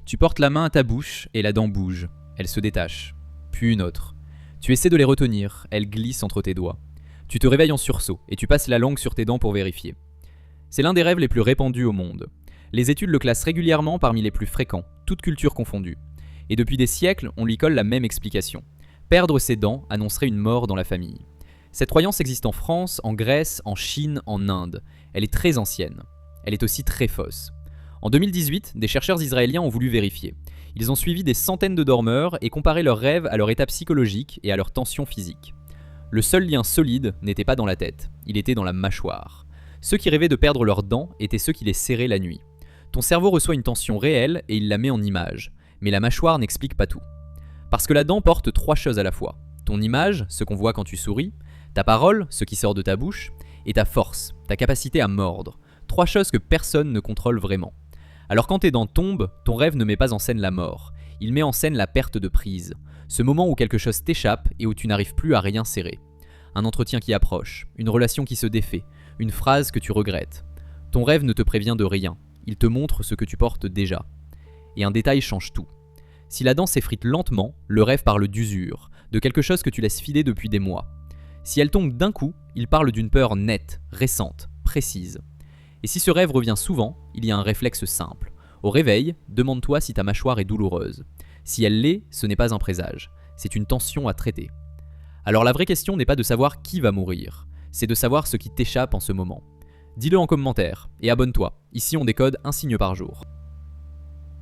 Tu portes la main à ta bouche et la dent bouge. Elle se détache. Puis une autre. Tu essaies de les retenir. Elles glissent entre tes doigts. Tu te réveilles en sursaut et tu passes la langue sur tes dents pour vérifier. C'est l'un des rêves les plus répandus au monde. Les études le classent régulièrement parmi les plus fréquents, toutes cultures confondues. Et depuis des siècles, on lui colle la même explication. Perdre ses dents annoncerait une mort dans la famille. Cette croyance existe en France, en Grèce, en Chine, en Inde. Elle est très ancienne. Elle est aussi très fausse. En 2018, des chercheurs israéliens ont voulu vérifier. Ils ont suivi des centaines de dormeurs et comparé leurs rêves à leur état psychologique et à leur tension physique. Le seul lien solide n'était pas dans la tête, il était dans la mâchoire. Ceux qui rêvaient de perdre leurs dents étaient ceux qui les serraient la nuit. Ton cerveau reçoit une tension réelle et il la met en image, mais la mâchoire n'explique pas tout. Parce que la dent porte 3 choses à la fois. Ton image, ce qu'on voit quand tu souris, ta parole, ce qui sort de ta bouche, et ta force, ta capacité à mordre. 3 choses que personne ne contrôle vraiment. Alors quand tes dents tombent, ton rêve ne met pas en scène la mort. Il met en scène la perte de prise. Ce moment où quelque chose t'échappe et où tu n'arrives plus à rien serrer. Un entretien qui approche, une relation qui se défait, une phrase que tu regrettes. Ton rêve ne te prévient de rien. Il te montre ce que tu portes déjà. Et un détail change tout. Si la dent s'effrite lentement, le rêve parle d'usure, de quelque chose que tu laisses filer depuis des mois. Si elle tombe d'un coup, il parle d'une peur nette, récente, précise. Et si ce rêve revient souvent, il y a un réflexe simple. Au réveil, demande-toi si ta mâchoire est douloureuse. Si elle l'est, ce n'est pas un présage, c'est une tension à traiter. Alors la vraie question n'est pas de savoir qui va mourir, c'est de savoir ce qui t'échappe en ce moment. Dis-le en commentaire et abonne-toi, ici on décode un signe par jour.